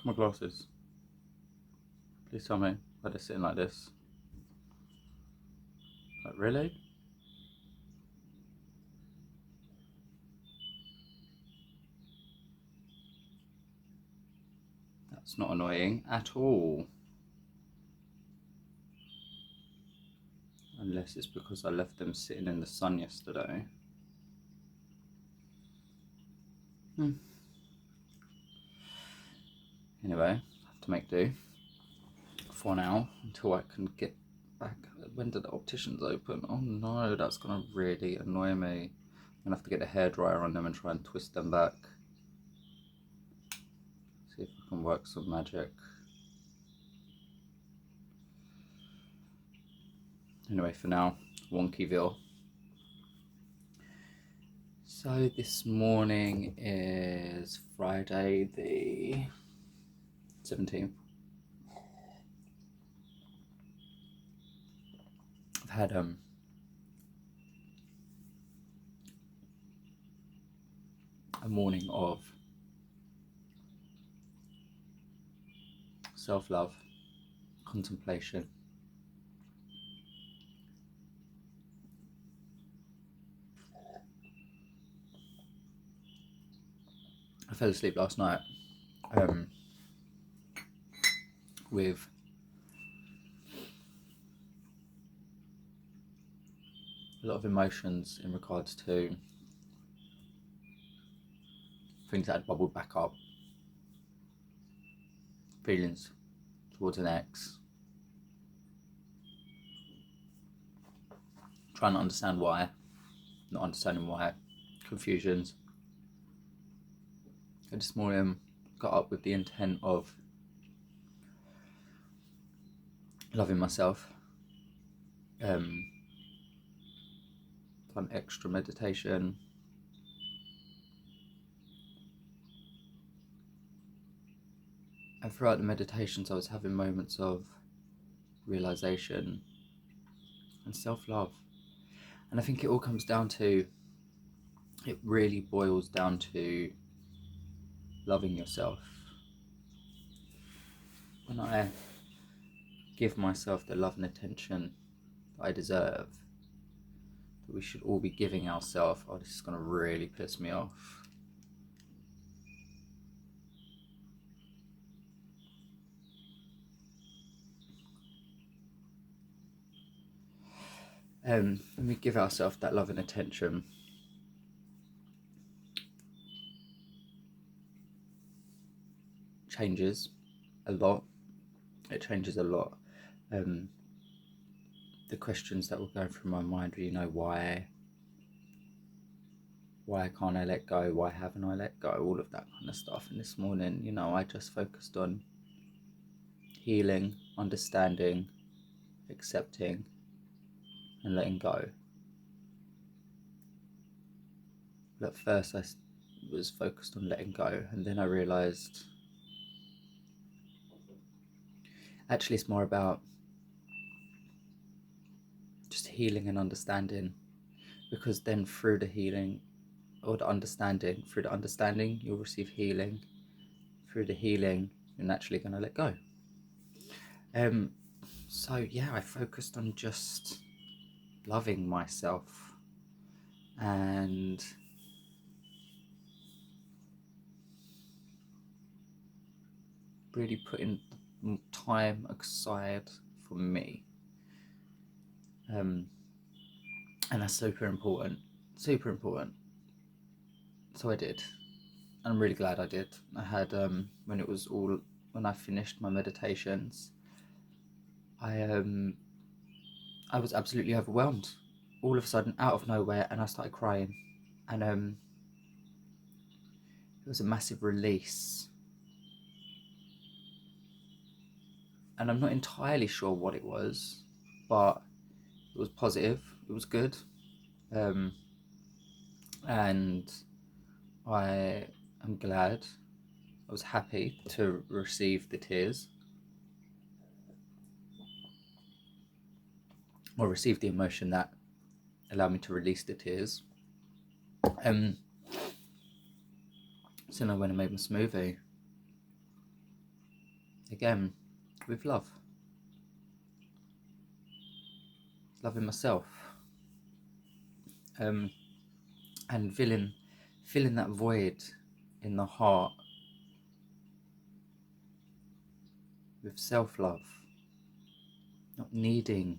at my glasses. Please tell me why they're sitting like this. Like, really? That's not annoying at all. Unless it's because I left them sitting in the sun yesterday. Anyway, I have to make do for now until I can get back. When do the opticians open? Oh no, that's gonna really annoy me. I'm gonna have to get a hairdryer on them and try and twist them back. See if I can work some magic. Anyway, for now, Wonkyville. So this morning is Friday the 17th. I've had a morning of self-love, contemplation. I fell asleep last night with a lot of emotions in regards to things that had bubbled back up, feelings towards an ex, trying to understand why, not understanding why, confusions. And this morning got up with the intent of loving myself, done extra meditation, and throughout the meditations I was having moments of realization and self-love. And I think it all comes down to, it really boils down to loving yourself. When I give myself the love and attention that I deserve, that we should all be giving ourselves, oh, this is going to really piss me off. When we give ourselves that love and attention, changes a lot. It changes a lot. The questions that were going through my mind were, why can't I let go? Why haven't I let go? All of that kind of stuff. And this morning, I just focused on healing, understanding, accepting, and letting go. But at first I was focused on letting go, and then I realised actually it's more about just healing and understanding, because then through the healing or the understanding, you'll receive healing. Through the healing, you're naturally going to let go. So yeah, I focused on just loving myself and really putting time aside for me. And that's super important. So I did. I'm really glad I did. I had when I finished my meditations, I was absolutely overwhelmed all of a sudden, out of nowhere, and I started crying, and it was a massive release, and I'm not entirely sure what it was, but it was positive, it was good, and I am glad, I was happy to receive the tears, or receive the emotion that allowed me to release the tears. So then I went and made my smoothie, again, with love. Loving myself. And filling that void in the heart with self-love. Not needing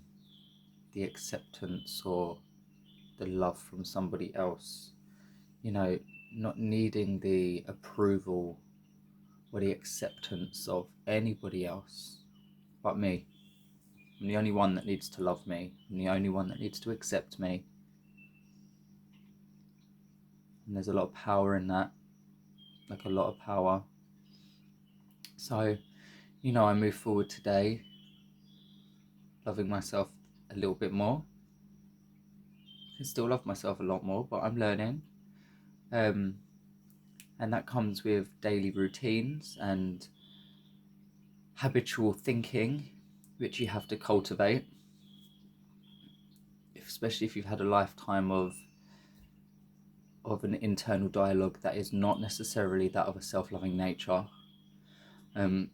the acceptance or the love from somebody else. You know, not needing the approval or the acceptance of anybody else but me. I'm the only one that needs to love me. I'm the only one that needs to accept me. And there's a lot of power in that. Like a lot of power. So, you know, I move forward today loving myself a little bit more. I still love myself a lot more, but I'm learning. And that comes with daily routines and habitual thinking, which you have to cultivate, especially if you've had a lifetime of an internal dialogue that is not necessarily that of a self-loving nature. And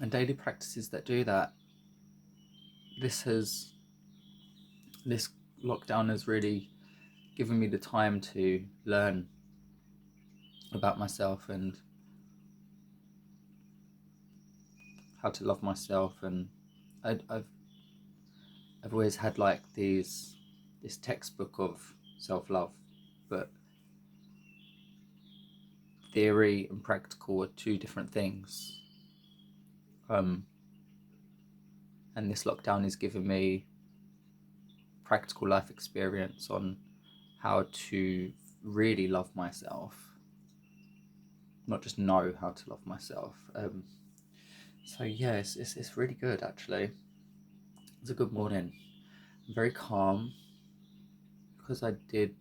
daily practices that do that. This lockdown has really given me the time to learn about myself and how to love myself. And I've always had like this textbook of self-love, but theory and practical are two different things. And this lockdown has given me practical life experience on how to really love myself, not just know how to love myself. So yeah, it's really good actually. It's a good morning. I'm very calm because I did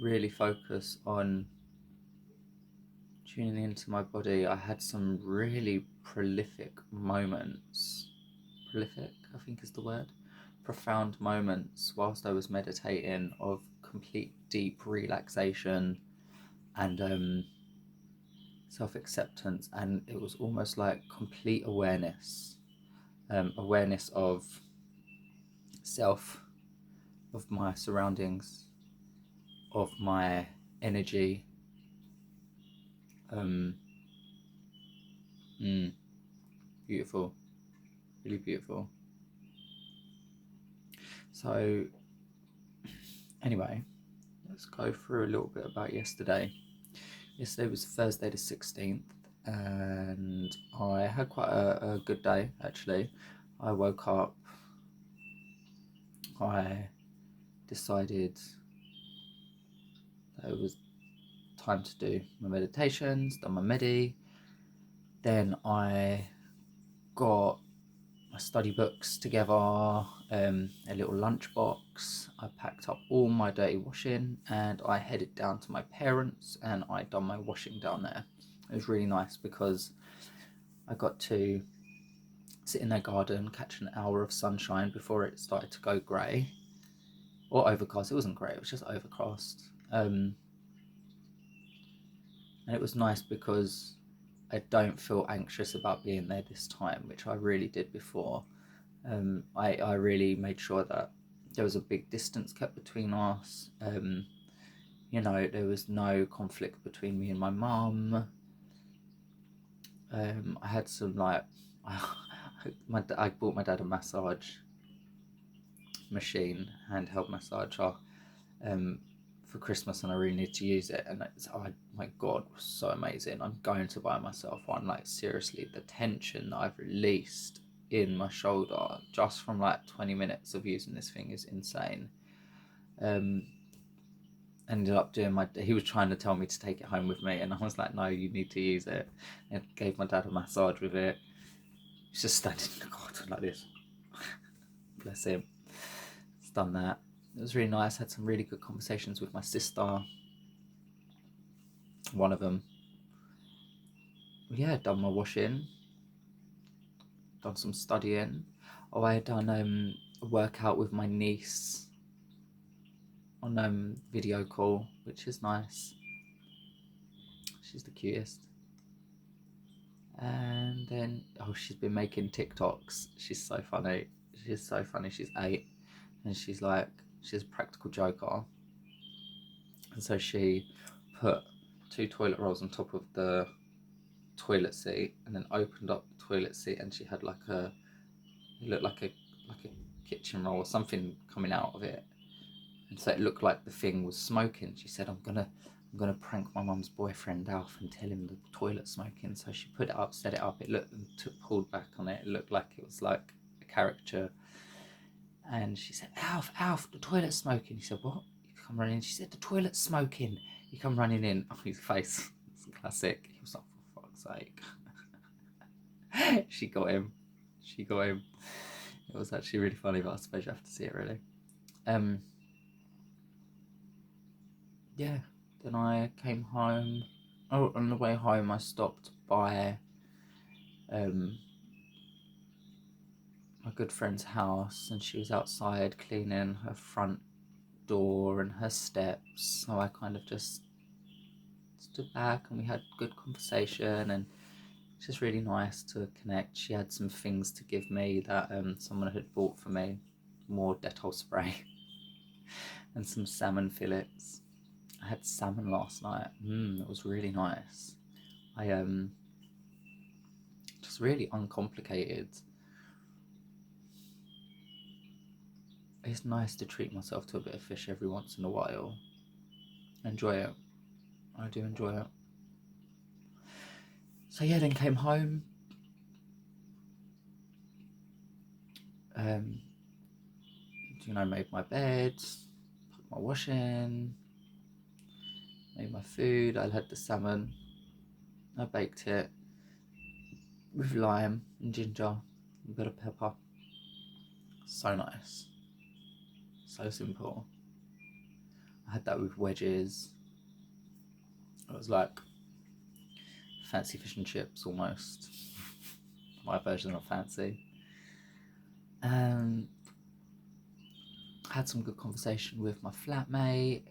really focus on tuning into my body. I had some really prolific moments. Prolific, I think is the word. Profound moments whilst I was meditating of complete deep relaxation and self-acceptance, and it was almost like complete awareness. Awareness of self, of my surroundings, of my energy. Beautiful, really beautiful. So anyway, let's go through a little bit about yesterday. Yesterday was Thursday the 16th, and I had quite a good day actually. I woke up, I decided that it was time to do my meditations, done my medi. Then I got my study books together, a little lunchbox. I packed up all my dirty washing and I headed down to my parents and I done my washing down there. It was really nice because I got to sit in their garden, catch an hour of sunshine before it started to go grey or overcast. It wasn't grey, it was just overcast. And it was nice because I don't feel anxious about being there this time, which I really did before. I really made sure that there was a big distance kept between us. You know, there was no conflict between me and my mum. I had some like, I bought my dad a massage machine, handheld massager, for Christmas, and I really need to use it. And it's, oh my god, it was so amazing. I'm going to buy myself one. Like seriously, the tension that I've released in my shoulder just from like 20 minutes of using this thing is insane. Ended up doing he was trying to tell me to take it home with me and I was like, no, you need to use it. And gave my dad a massage with it. He's just standing in the garden like this. Bless him. He's done that. It was really nice. Had some really good conversations with my sister, one of them. Yeah, done my washing, done some studying. Oh, I had done a workout with my niece on video call, which is nice. She's the cutest. And then, oh, she's been making TikToks. She's so funny. She's so funny. She's 8, and she's a practical joker. And so she put 2 toilet rolls on top of the toilet seat, and then opened up the toilet seat, and she had it looked like a kitchen roll or something coming out of it, and so it looked like the thing was smoking. She said, I'm gonna prank my mum's boyfriend Alf and tell him the toilet's smoking. So she put it up, set it up. It looked, and pulled back on it. It looked like it was like a caricature. And she said, Alf, the toilet's smoking. He said, what? You come running in. She said, the toilet's smoking. You come running in. Oh, his face. It's classic. He was like, for fuck's sake. She got him. It was actually really funny, but I suppose you have to see it, really. Yeah. Then I came home. Oh, on the way home, I stopped by my good friend's house, and she was outside cleaning her front door and her steps. So I kind of just stood back, and we had good conversation, and it's just really nice to connect. She had some things to give me that someone had bought for me, more Dettol spray and some salmon fillets. I had salmon last night. It was really nice. I just really uncomplicated. It's nice to treat myself to a bit of fish every once in a while. Enjoy it. I do enjoy it. So yeah, then came home. Made my bed, put my wash in, made my food. I had the salmon. I baked it with lime and ginger, a bit of pepper. So nice. So simple. I had that with wedges. It was like fancy fish and chips almost. My version of fancy. Had some good conversation with my flatmate.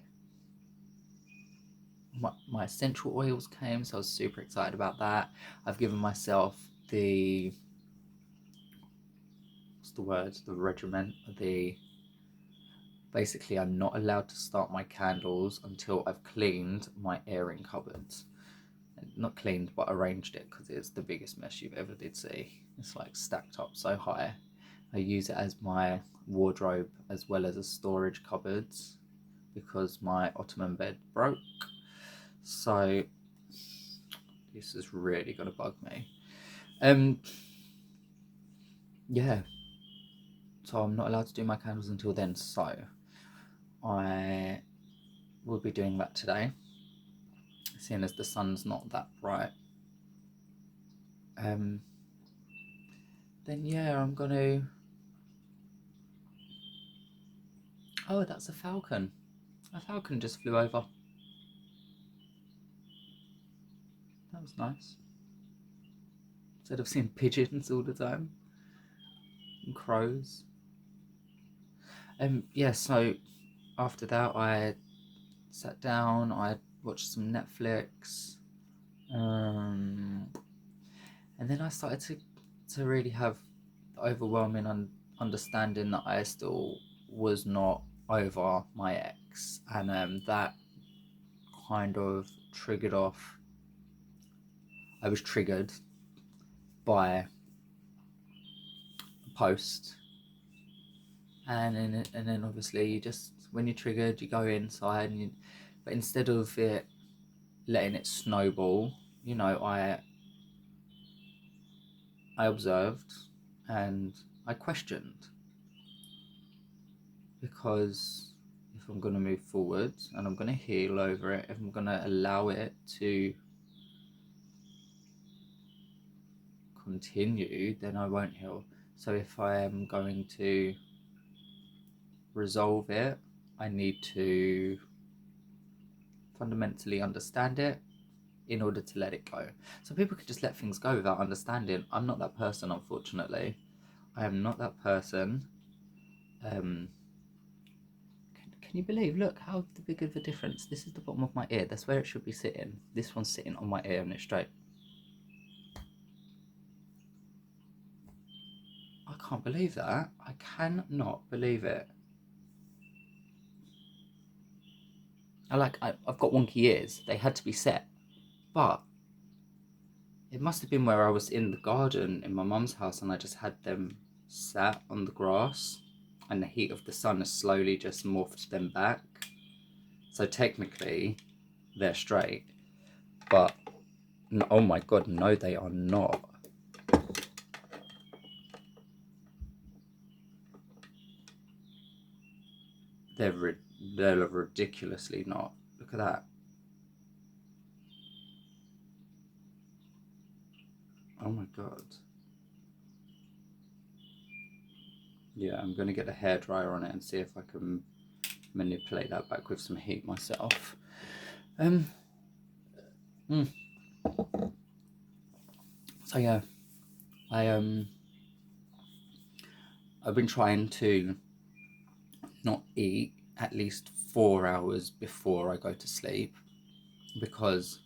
My essential oils came, so I was super excited about that. I've given myself the regiment. Basically, I'm not allowed to start my candles until I've cleaned my airing cupboards. Not cleaned, but arranged it, because it's the biggest mess you've ever did see. It's like stacked up so high. I use it as my wardrobe as well as a storage cupboards, because my ottoman bed broke. So this is really gonna bug me. Yeah. So I'm not allowed to do my candles until then. So I will be doing that today, seeing as the sun's not that bright. Then yeah, I'm gonna. Oh, that's a falcon. A falcon just flew over. That was nice. Instead of seeing pigeons all the time and crows. Yeah. So after that, I sat down. I watched some Netflix. And then I started to really have the overwhelming understanding that I still was not over my ex, and that kind of triggered off. I was triggered by a post, and then obviously you just, when you're triggered, you go inside, but instead of it letting it snowball, I observed and I questioned, because if I'm going to move forward and I'm going to heal over it, if I'm going to allow it to continue, then I won't heal. So if I am going to resolve it, I need to fundamentally understand it in order to let it go. So people could just let things go without understanding. I'm not that person, unfortunately. I am not that person. Can you believe? Look how big of a difference. This is the bottom of my ear. That's where it should be sitting. This one's sitting on my ear and it's straight. can't believe that. I cannot believe it. I've got wonky ears. They had to be set. But it must have been where I was in the garden in my mum's house and I just had them sat on the grass and the heat of the sun has slowly just morphed them back. So technically they're straight. But, oh my God, no, they are not. They're ridiculously not. Look at that. Oh my God. Yeah, I'm going to get a hairdryer on it and see if I can manipulate that back with some heat myself. So yeah, I've been trying to not eat at least 4 hours before I go to sleep because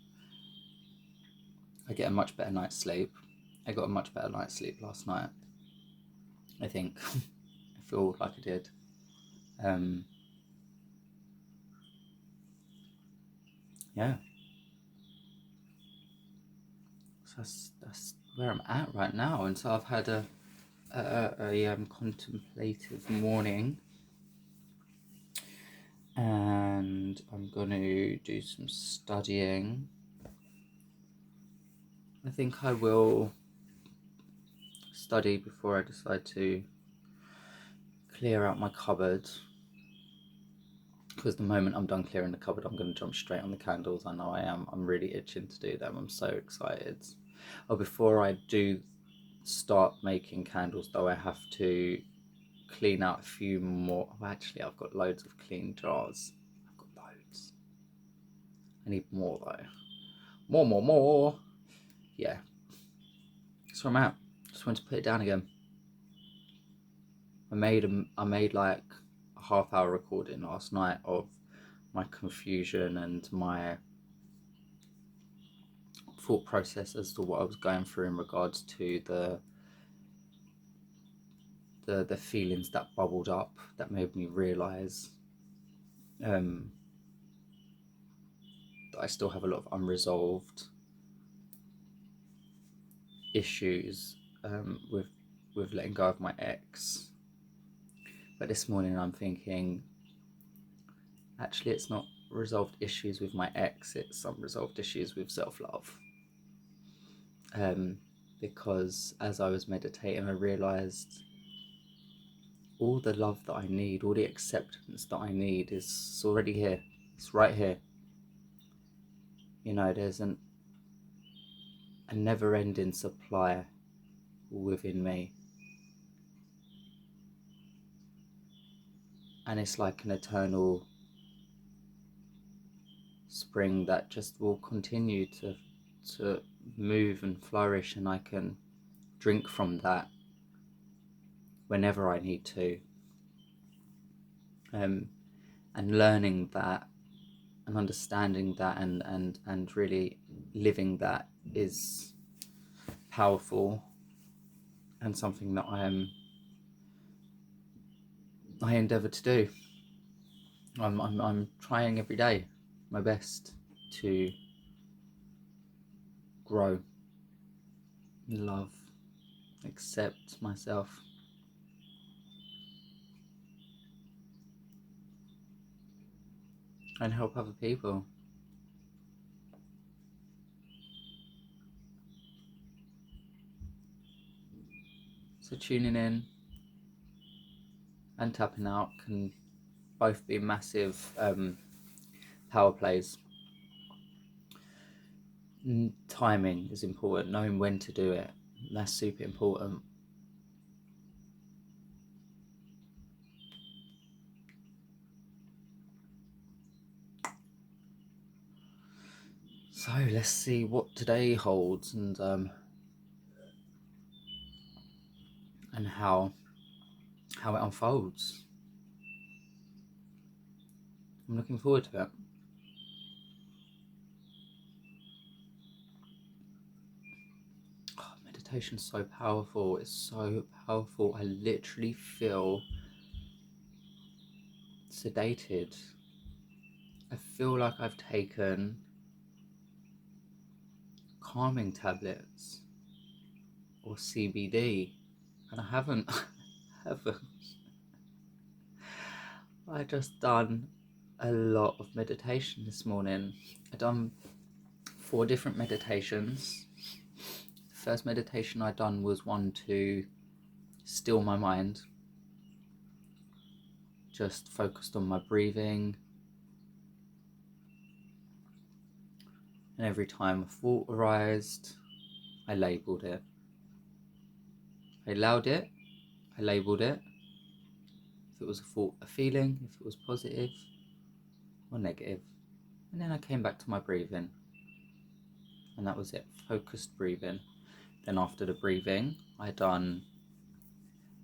I get a much better night's sleep. I got a much better night's sleep last night, I think. I feel like I did. Yeah. So that's where I'm at right now. And so I've had a contemplative morning. And I'm going to do some studying. I think I will study before I decide to clear out my cupboard. Because the moment I'm done clearing the cupboard, I'm going to jump straight on the candles. I know I am. I'm really itching to do them. I'm so excited. Oh, before I do start making candles, though, I have to clean out a few more. Oh, actually, I've got loads of clean jars. I've got loads. I need more, though. More. Yeah. That's where I'm at. Just wanted to put it down again. I made like a half-hour recording last night of my confusion and my thought process as to what I was going through in regards to the feelings that bubbled up that made me realise that I still have a lot of unresolved issues with letting go of my ex. But this morning I'm thinking, actually it's not resolved issues with my ex, it's unresolved issues with self-love. Because as I was meditating, I realised all the love that I need, all the acceptance that I need is already here. It's right here. You know, there's a never-ending supply within me. And it's like an eternal spring that just will continue to move and flourish, and I can drink from that whenever I need to. And learning that and understanding that and really living that is powerful and something that I endeavour to do. I'm trying every day my best to grow, love, accept myself. And help other people. So tuning in and tapping out can both be massive power plays. Timing is important, knowing when to do it. That's super important. So let's see what today holds and how it unfolds. I'm looking forward to it. meditation's so powerful. It's so powerful. I literally feel sedated. I feel like I've taken calming tablets or CBD, and I haven't. I haven't. I just done a lot of meditation this morning. I done 4 different meditations. The first meditation I done was one to still my mind. Just focused on my breathing. And every time a thought arose, I labelled it. I allowed it, I labelled it. If it was a thought, a feeling, if it was positive or negative. And then I came back to my breathing. And that was it, focused breathing. Then after the breathing, I done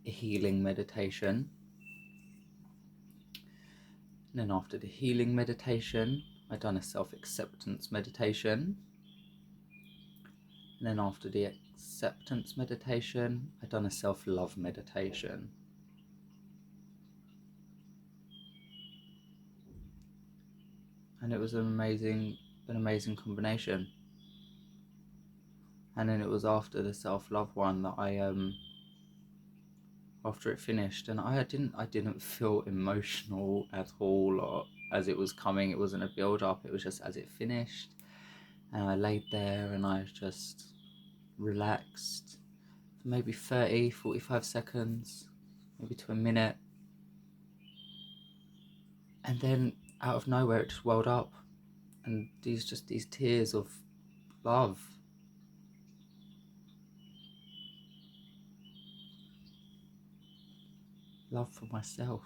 a healing meditation. And then after the healing meditation, I done a self-acceptance meditation. And then after the acceptance meditation, I done a self-love meditation. And it was an amazing combination. And then it was after the self-love one that I after it finished, and I didn't feel emotional at all, or as it was coming. It wasn't a build-up, it was just as it finished, and I laid there and I just relaxed for maybe 30-45 seconds, maybe to a minute, and then out of nowhere it just welled up, and these tears of love. Love for myself.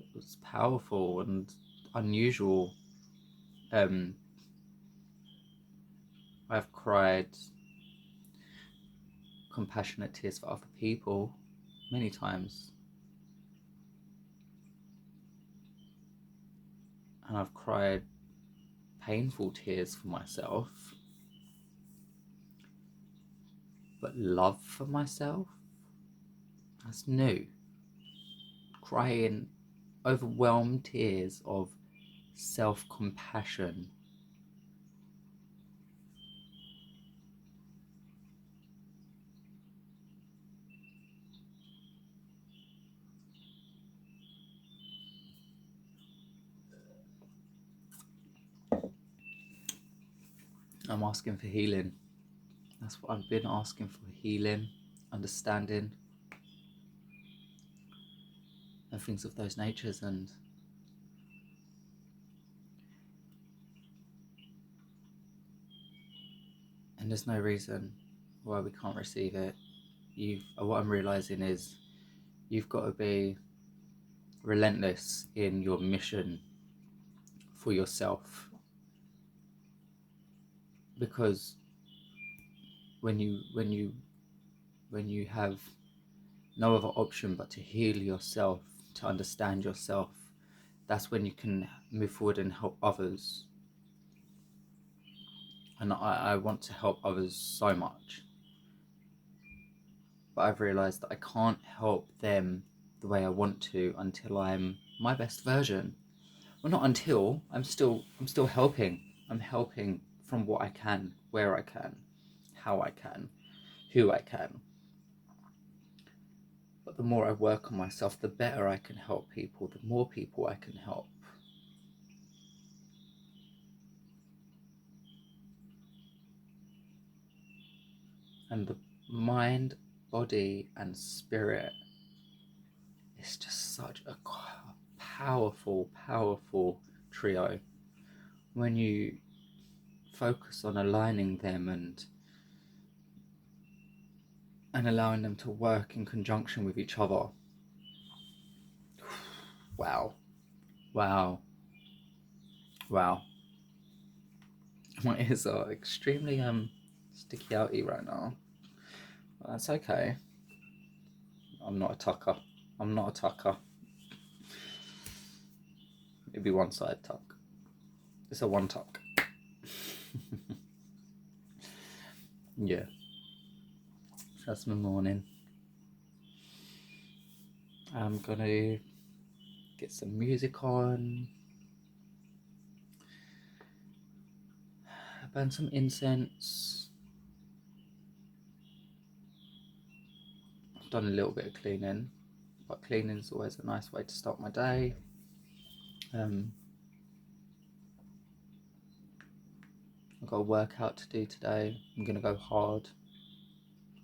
It was powerful and unusual. I've cried compassionate tears for other people many times, and I've cried painful tears for myself, but love for myself, that's new. Crying overwhelmed tears of self-compassion. I'm asking for healing. That's what I've been asking for, healing, understanding, and things of those natures. And there's no reason why we can't receive it. What I'm realizing is you've got to be relentless in your mission for yourself, because when you have no other option but to heal yourself, to understand yourself, that's when you can move forward and help others. And I want to help others so much, but I've realized that I can't help them the way I want to until I'm my best version. Well, not until. I'm still helping. I'm helping from what I can, where I can, how I can, who I can. But the more I work on myself, the better I can help people, the more people I can help. And the mind, body, and spirit is just such a powerful, powerful trio. When you focus on aligning them and allowing them to work in conjunction with each other. Wow. Wow. Wow. My ears are extremely sticky outy right now. But that's okay. I'm not a tucker. Maybe one side tuck. It's a one tuck. Yeah, so that's my morning. I'm gonna get some music on, burn some incense. I've done a little bit of cleaning, but cleaning is always a nice way to start my day. I've got a workout to do today. I'm gonna go hard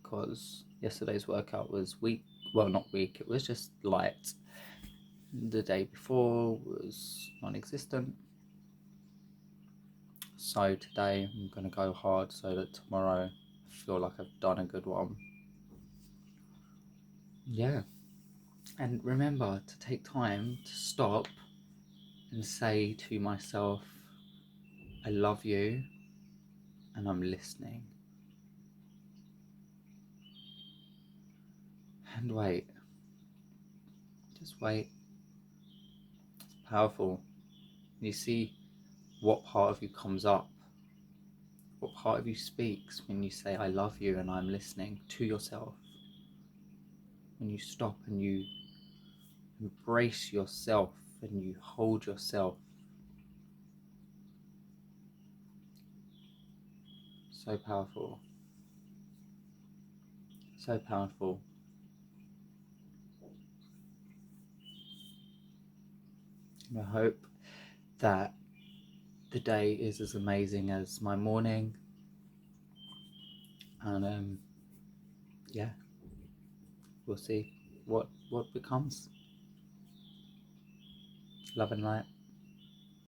because yesterday's workout was weak. Well, not weak, it was just light. The day before was non-existent. So today I'm gonna go hard so that tomorrow I feel like I've done a good one. Yeah. And remember to take time to stop and say to myself, I love you and I'm listening. And wait. Just wait. It's powerful. You see what part of you comes up, what part of you speaks when you say I love you and I'm listening to yourself. When you stop and you embrace yourself and you hold yourself. So powerful. So powerful. And I hope that the day is as amazing as my morning. And yeah, we'll see what becomes. Love and light.